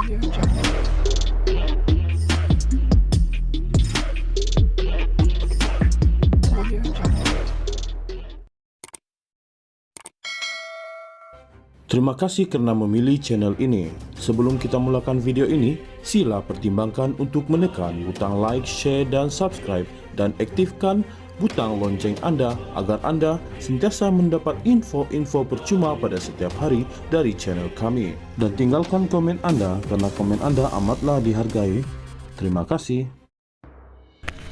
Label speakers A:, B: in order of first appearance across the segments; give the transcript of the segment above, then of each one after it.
A: Terima kasih kerana memilih channel ini. Sebelum kita mulakan video ini, sila pertimbangkan untuk menekan butang like, share dan subscribe dan aktifkan butang lonceng anda agar anda sentiasa mendapat info-info percuma pada setiap hari dari channel kami. Dan tinggalkan komen anda kerana komen anda amatlah dihargai. Terima kasih.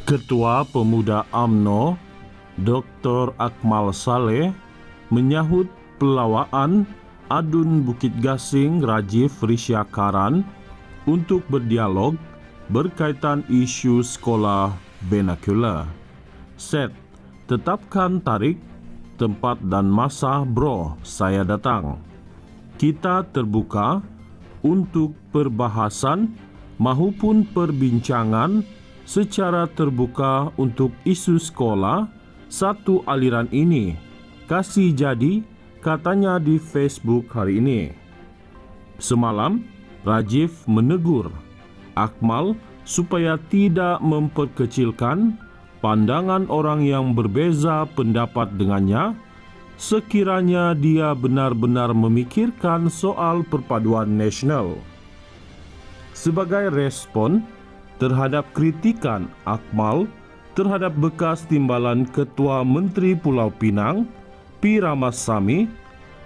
A: Ketua Pemuda UMNO Dr. Akmal Saleh menyahut pelawaan Adun Bukit Gasing Rajiv Rishyakaran untuk berdialog berkaitan isu sekolah vernacular. Set, tetapkan tarikh, tempat dan masa bro saya datang. Kita terbuka untuk perbahasan maupun perbincangan secara terbuka untuk isu sekolah satu aliran ini. Kasih jadi, katanya di Facebook hari ini. Semalam, Rajiv menegur Akmal supaya tidak memperkecilkan pandangan orang yang berbeza pendapat dengannya sekiranya dia benar-benar memikirkan soal perpaduan nasional. Sebagai respon terhadap kritikan Akmal terhadap bekas timbalan Ketua Menteri Pulau Pinang, P. Ramasamy,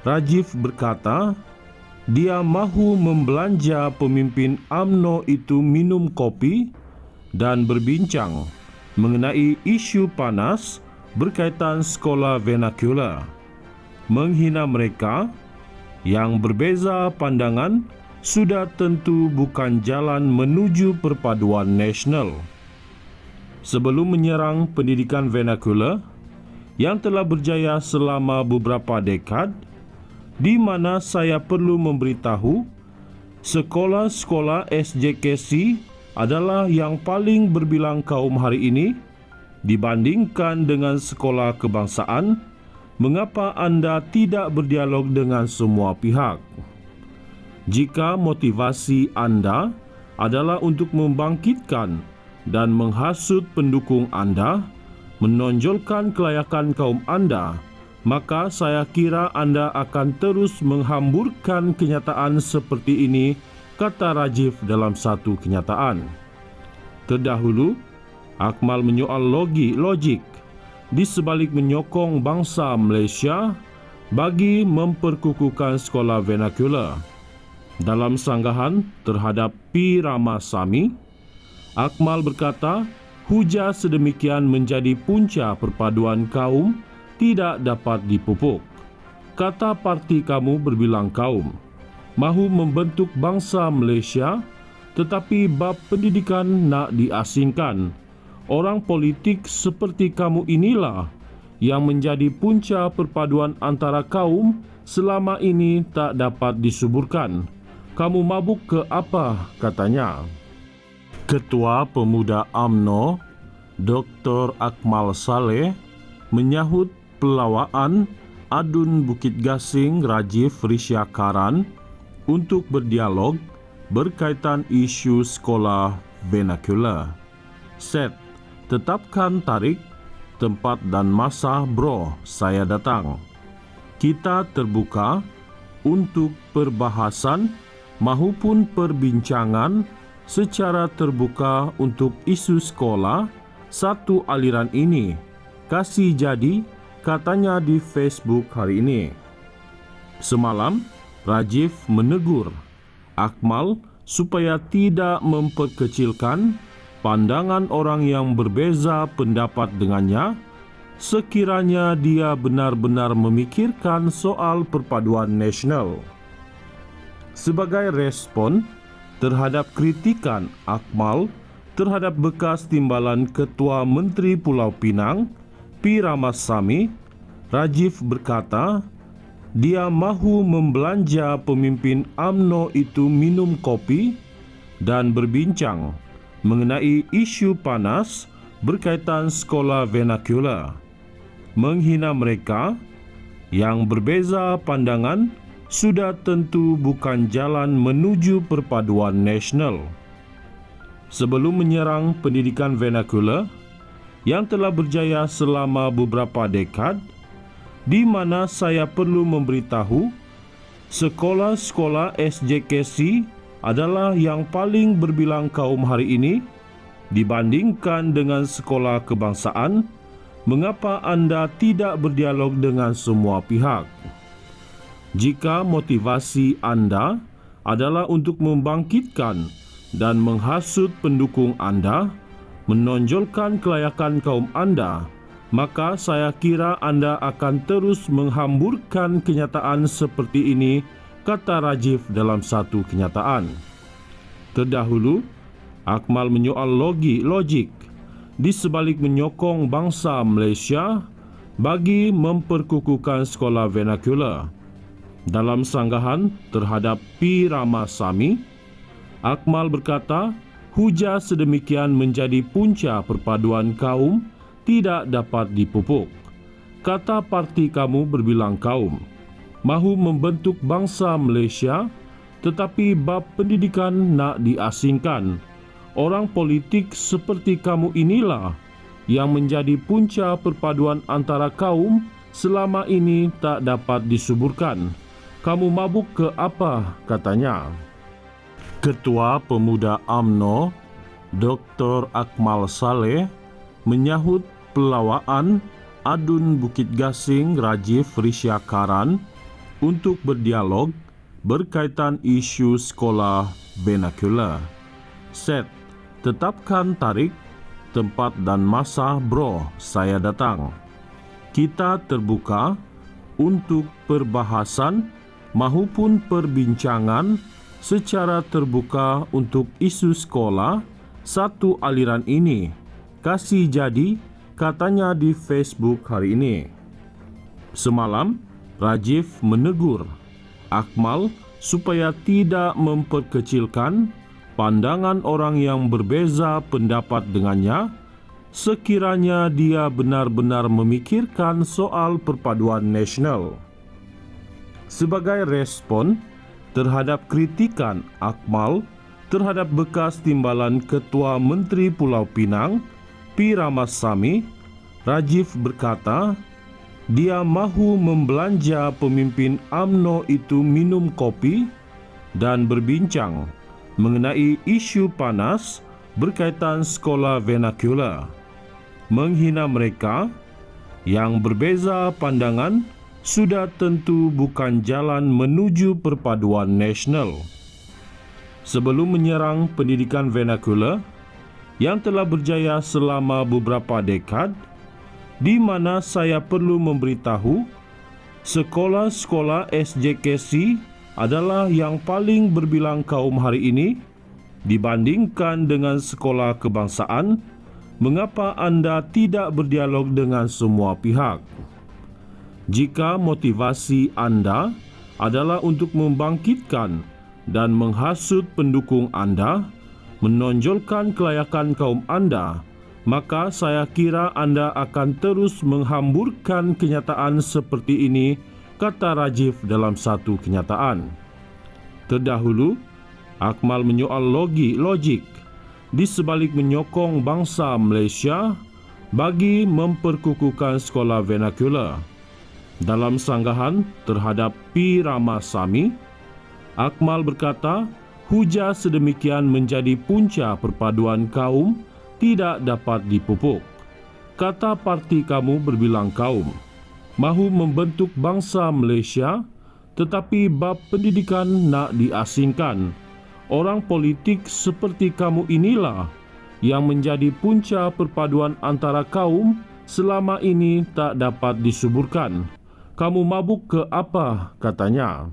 A: Rajiv berkata, dia mahu membelanja pemimpin UMNO itu minum kopi dan berbincang mengenai isu panas berkaitan sekolah vernacular. Menghina mereka yang berbeza pandangan sudah tentu bukan jalan menuju perpaduan nasional. Sebelum menyerang pendidikan vernacular yang telah berjaya selama beberapa dekad, di mana saya perlu memberitahu sekolah-sekolah SJKC adalah yang paling berbilang kaum hari ini dibandingkan dengan sekolah kebangsaan. Mengapa anda tidak berdialog dengan semua pihak? Jika motivasi anda adalah untuk membangkitkan dan menghasut pendukung anda, menonjolkan kelayakan kaum anda, maka saya kira anda akan terus menghamburkan kenyataan seperti ini, kata Rajiv dalam satu kenyataan. Terdahulu, Akmal menyoal logik di sebalik menyokong bangsa Malaysia bagi memperkukuhkan sekolah vernacular. Dalam sanggahan terhadap P. Ramasamy, Akmal berkata, hujah sedemikian menjadi punca perpaduan kaum tidak dapat dipupuk. Kata parti kamu berbilang kaum, mahu membentuk bangsa Malaysia, tetapi bab pendidikan nak diasingkan. Orang politik seperti kamu inilah yang menjadi punca perpaduan antara kaum selama ini tak dapat disuburkan. Kamu mabuk ke apa, katanya. Ketua Pemuda UMNO Dr. Akmal Saleh menyahut pelawaan Adun Bukit Gasing Rajiv Rishyakaran untuk berdialog berkaitan isu sekolah vernacular. Set, tetapkan tarikh, tempat dan masa bro saya datang. Kita terbuka untuk perbahasan maupun perbincangan secara terbuka untuk isu sekolah satu aliran ini. Kasih jadi, katanya di Facebook hari ini. Semalam, Rajiv menegur Akmal supaya tidak memperkecilkan pandangan orang yang berbeza pendapat dengannya sekiranya dia benar-benar memikirkan soal perpaduan nasional. Sebagai respon terhadap kritikan Akmal terhadap bekas timbalan Ketua Menteri Pulau Pinang, P. Ramasamy, Rajiv berkata, dia mahu membelanja pemimpin UMNO itu minum kopi dan berbincang mengenai isu panas berkaitan sekolah vernacular. Menghina mereka yang berbeza pandangan sudah tentu bukan jalan menuju perpaduan nasional. Sebelum menyerang pendidikan vernakular yang telah berjaya selama beberapa dekad, di mana saya perlu memberitahu sekolah-sekolah SJKC adalah yang paling berbilang kaum hari ini dibandingkan dengan sekolah kebangsaan, mengapa anda tidak berdialog dengan semua pihak? Jika motivasi anda adalah untuk membangkitkan dan menghasut pendukung anda, menonjolkan kelayakan kaum anda, maka saya kira anda akan terus menghamburkan kenyataan seperti ini, kata Rajiv dalam satu kenyataan. Terdahulu, Akmal menyoal logik di sebalik menyokong bangsa Malaysia bagi memperkukuhkan sekolah vernakular. Dalam sanggahan terhadap P. Ramasamy, Akmal berkata, hujah sedemikian menjadi punca perpaduan kaum tidak dapat dipupuk. Kata parti kamu berbilang kaum mahu membentuk bangsa Malaysia, tetapi bab pendidikan nak diasingkan. Orang politik seperti kamu inilah yang menjadi punca perpaduan antara kaum selama ini tak dapat disuburkan. Kamu mabuk ke apa? Katanya. Ketua Pemuda UMNO, Dr. Akmal Saleh, menyahut pelawaan Adun Bukit Gasing Rajiv Rishyakaran untuk berdialog berkaitan isu sekolah vernakular. Set, tetapkan tarikh, tempat dan masa bro saya datang. Kita terbuka untuk perbahasan mahupun perbincangan secara terbuka untuk isu sekolah satu aliran ini. Kasih jadi, katanya di Facebook hari ini. Semalam, Rajiv menegur Akmal supaya tidak memperkecilkan pandangan orang yang berbeza pendapat dengannya sekiranya dia benar-benar memikirkan soal perpaduan nasional. Sebagai respon terhadap kritikan Akmal terhadap bekas timbalan Ketua Menteri Pulau Pinang, P. Ramasamy, Rajiv berkata, dia mahu membelanja pemimpin UMNO itu minum kopi dan berbincang mengenai isu panas berkaitan sekolah vernakular. Menghina mereka yang berbeza pandangan sudah tentu bukan jalan menuju perpaduan nasional. Sebelum menyerang pendidikan vernakular yang telah berjaya selama beberapa dekad, di mana saya perlu memberitahu sekolah-sekolah SJKC adalah yang paling berbilang kaum hari ini dibandingkan dengan sekolah kebangsaan, mengapa anda tidak berdialog dengan semua pihak? Jika motivasi anda adalah untuk membangkitkan dan menghasut pendukung anda, menonjolkan kelayakan kaum anda, maka saya kira anda akan terus menghamburkan kenyataan seperti ini, kata Rajiv dalam satu kenyataan. Terdahulu, Akmal menyoal logik di sebalik menyokong bangsa Malaysia bagi memperkukuhkan sekolah vernakular. Dalam sanggahan terhadap P. Ramasamy, Akmal berkata, hujah sedemikian menjadi punca perpaduan kaum tidak dapat dipupuk. Kata parti kamu berbilang kaum mahu membentuk bangsa Malaysia, tetapi bab pendidikan nak diasingkan. Orang politik seperti kamu inilah yang menjadi punca perpaduan antara kaum selama ini tak dapat disuburkan. Kamu mabuk ke apa? Katanya.